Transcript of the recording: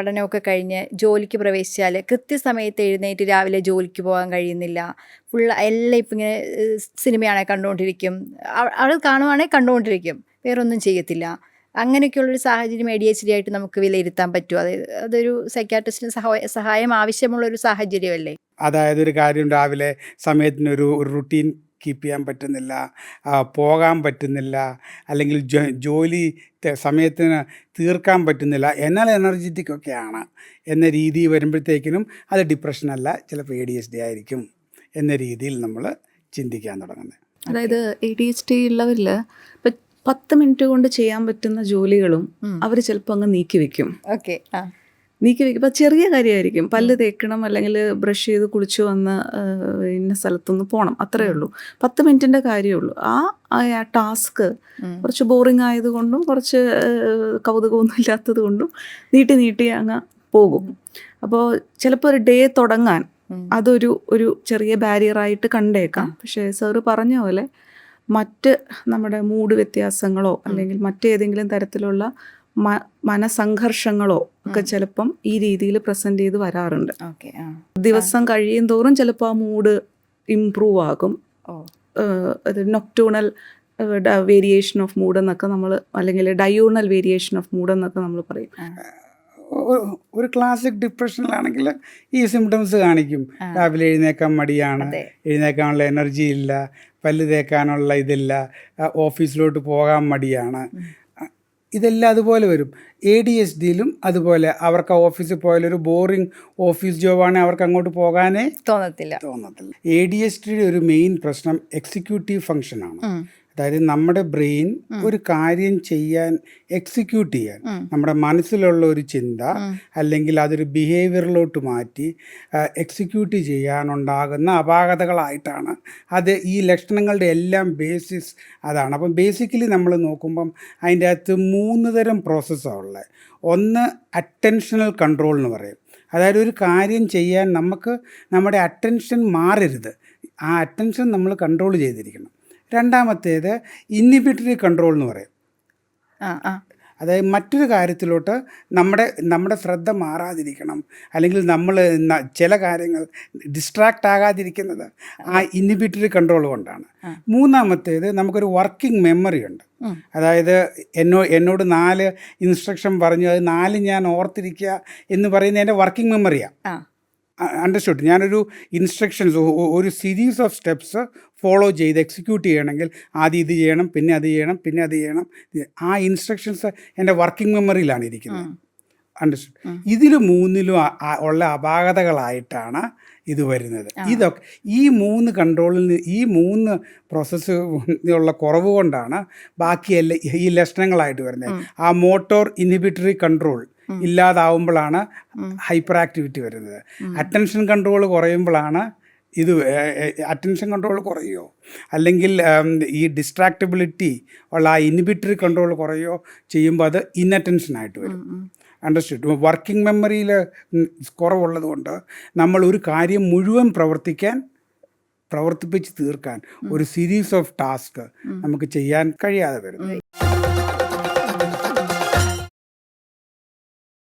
പഠനമൊക്കെ കഴിഞ്ഞ് ജോലിക്ക് പ്രവേശിച്ചാൽ കൃത്യസമയത്ത് എഴുന്നേറ്റ് രാവിലെ ജോലിക്ക് പോകാൻ കഴിയുന്നില്ല. എല്ലാം ഇപ്പം ഇങ്ങനെ സിനിമയാണെങ്കിൽ കണ്ടുകൊണ്ടിരിക്കും, അവൾ കാണുവാണെങ്കിൽ കണ്ടുകൊണ്ടിരിക്കും, വേറൊന്നും ചെയ്യത്തില്ല. അങ്ങനെയൊക്കെയുള്ളൊരു സാഹചര്യം ADHD ആയിട്ട് നമുക്ക് വിലയിരുത്താൻ പറ്റുമോ? അതൊരു സൈക്യാട്രിസ്റ്റിന് സഹായം ആവശ്യമുള്ളൊരു സാഹചര്യമല്ലേ? അതായത് ഒരു കാര്യം രാവിലെ സമയത്തിനൊരു റുട്ടീൻ കീപ്പ് ചെയ്യാൻ പറ്റുന്നില്ല, പോകാൻ പറ്റുന്നില്ല, അല്ലെങ്കിൽ ജോലി സമയത്തിന് തീർക്കാൻ പറ്റുന്നില്ല, എന്നാൽ എനർജറ്റിക് ഒക്കെയാണ് എന്ന രീതി വരുമ്പോഴത്തേക്കിനും അത് ഡിപ്രഷനല്ല, ചിലപ്പോൾ ADHD ആയിരിക്കും എന്ന രീതിയിൽ നമ്മൾ ചിന്തിക്കാൻ തുടങ്ങുന്നത്. അതായത് ADHD ഉള്ളവരിൽ ഇപ്പം 10 മിനിറ്റ് കൊണ്ട് ചെയ്യാൻ പറ്റുന്ന ജോലികളും അവർ ചിലപ്പോൾ അങ്ങ് നീക്കി വെക്കും. ഇപ്പം ചെറിയ കാര്യമായിരിക്കും, പല്ല് തേക്കണം അല്ലെങ്കിൽ ബ്രഷ് ചെയ്ത് കുളിച്ച് വന്ന് ഇന്ന സ്ഥലത്തൊന്ന് പോകണം, അത്രയേ ഉള്ളൂ. 10 മിനിറ്റിൻ്റെ കാര്യമേ ഉള്ളൂ. ആ ടാസ്ക് കുറച്ച് ബോറിങ് ആയതുകൊണ്ടും കുറച്ച് കൗതുകമൊന്നും ഇല്ലാത്തത് കൊണ്ടും നീട്ടി അങ്ങ് പോകും. അപ്പോൾ ചിലപ്പോൾ ഒരു ഡേ തുടങ്ങാൻ അതൊരു ചെറിയ ബാരിയറായിട്ട് കണ്ടേക്കാം. പക്ഷേ സാറ് പറഞ്ഞ പോലെ മറ്റ് നമ്മുടെ മൂഡ് വ്യത്യാസങ്ങളോ അല്ലെങ്കിൽ മറ്റേതെങ്കിലും തരത്തിലുള്ള മനസംഘർഷങ്ങളോ ഒക്കെ ചിലപ്പം ഈ രീതിയിൽ പ്രസൻറ്റ് ചെയ്ത് വരാറുണ്ട്. ദിവസം കഴിയും തോറും ചിലപ്പോൾ ആ മൂഡ് ഇംപ്രൂവ് ആകും. നൊക്ടൂണൽ വേരിയേഷൻ ഓഫ് മൂഡ് എന്നൊക്കെ നമ്മൾ, അല്ലെങ്കിൽ ഡയൂണൽ വേരിയേഷൻ ഓഫ് മൂഡ് എന്നൊക്കെ നമ്മൾ പറയും. ഒരു ക്ലാസിക് ഡിപ്രഷനിലാണെങ്കിൽ ഈ സിംറ്റംസ് കാണിക്കും. രാവിലെ എഴുന്നേക്കാൻ മടിയാണ്, എഴുന്നേക്കാനുള്ള എനർജി ഇല്ല, പല്ല് തേക്കാനുള്ള ഇതില്ല, ഓഫീസിലോട്ട് പോകാൻ മടിയാണ്, ഇതെല്ലാം അതുപോലെ വരും. ADHDയിലും അതുപോലെ അവർക്ക് ഓഫീസിൽ പോയാലൊരു ബോറിങ് ഓഫീസ് ജോബാണെങ്കിൽ അവർക്ക് അങ്ങോട്ട് പോകാനേ തോന്നത്തില്ല. ADHDയുടെ ഒരു മെയിൻ പ്രശ്നം എക്സിക്യൂട്ടീവ് ഫങ്ഷനാണ്. അതായത് നമ്മുടെ ബ്രെയിൻ ഒരു കാര്യം ചെയ്യാൻ, എക്സിക്യൂട്ട് ചെയ്യാൻ, നമ്മുടെ മനസ്സിലുള്ള ഒരു ചിന്ത അല്ലെങ്കിൽ അതൊരു ബിഹേവിയറിലോട്ട് മാറ്റി എക്സിക്യൂട്ട് ചെയ്യാനുണ്ടാകുന്ന അപാകതകളായിട്ടാണ് അത്. ഈ ലക്ഷണങ്ങളുടെ എല്ലാം ബേസിസ് അതാണ്. അപ്പം ബേസിക്കലി നമ്മൾ നോക്കുമ്പം അതിൻ്റെ അകത്ത് 3 തരം പ്രോസസ്സാണ് ഉള്ളത്. ഒന്ന് അറ്റൻഷണൽ കൺട്രോൾ എന്ന് പറയും. അതായത് ഒരു കാര്യം ചെയ്യാൻ നമുക്ക് നമ്മുടെ അറ്റൻഷൻ മാറരുത്, ആ അറ്റൻഷൻ നമ്മൾ കൺട്രോൾ ചെയ്തിരിക്കണം. രണ്ടാമത്തേത് ഇൻഹിബിറ്ററി കൺട്രോൾ എന്ന് പറയും. അതായത് മറ്റൊരു കാര്യത്തിലോട്ട് നമ്മുടെ ശ്രദ്ധ മാറാതിരിക്കണം, അല്ലെങ്കിൽ നമ്മൾ ചില കാര്യങ്ങൾ ഡിസ്ട്രാക്റ്റ് ആകാതിരിക്കുന്നത് ആ ഇൻഹിബിറ്ററി കൺട്രോൾ കൊണ്ടാണ്. മൂന്നാമത്തേത് നമുക്കൊരു വർക്കിംഗ് മെമ്മറി ഉണ്ട്. അതായത് എന്നോട് 4 ഇൻസ്ട്രക്ഷൻ പറഞ്ഞു, അത് 4 ഞാൻ ഓർത്തിരിക്കുക എന്ന് പറയുന്നത് എൻ്റെ വർക്കിംഗ് മെമ്മറിയാണ്. അണ്ടർസ്റ്റുഡ്? ഞാനൊരു ഇൻസ്ട്രക്ഷൻസ്, ഒരു സീരീസ് ഓഫ് സ്റ്റെപ്സ് ഫോളോ ചെയ്ത് എക്സിക്യൂട്ട് ചെയ്യണമെങ്കിൽ ആദ്യം ഇത് ചെയ്യണം, പിന്നെ അത് ചെയ്യണം, പിന്നെ അത് ചെയ്യണം. ആ ഇൻസ്ട്രക്ഷൻസ് എൻ്റെ വർക്കിംഗ് മെമ്മറിയിലാണ് ഇരിക്കുന്നത്. അണ്ടർസ്റ്റുഡ്? ഇതിൽ 3ലും ഉള്ള അപാകതകളായിട്ടാണ് ഇത് വരുന്നത്. ഇതൊക്കെ ഈ 3 കൺട്രോളിൽ നിന്ന്, ഈ 3 പ്രോസസ്സ് ഉള്ള കുറവ് കൊണ്ടാണ് ബാക്കിയെല്ലാം ഈ ലക്ഷണങ്ങളായിട്ട് വരുന്നത്. ആ മോട്ടോർ ഇൻഹിബിറ്ററി കൺട്രോൾ ഇല്ലാതാവുമ്പോഴാണ് ഹൈപ്പർ ആക്ടിവിറ്റി വരുന്നത്. അറ്റൻഷൻ കൺട്രോൾ കുറയുമ്പോഴാണ് ഇത്. അറ്റൻഷൻ കൺട്രോൾ കുറയോ അല്ലെങ്കിൽ ഈ ഡിസ്ട്രാക്റ്റബിലിറ്റി ഉള്ള ആ ഇൻഹിബിറ്ററി കൺട്രോൾ കുറയോ ചെയ്യുമ്പോൾ അത് ഇൻഅറ്റൻഷനായിട്ട് വരും. അണ്ടർസ്റ്റുഡ്? വർക്കിംഗ് മെമ്മറിയിൽ കുറവുള്ളത് കൊണ്ട് നമ്മൾ ഒരു കാര്യം മുഴുവൻ പ്രവർത്തിപ്പിച്ച് തീർക്കാൻ ഒരു സീരീസ് ഓഫ് ടാസ്ക് നമുക്ക് ചെയ്യാൻ കഴിയാതെ വരുന്നു.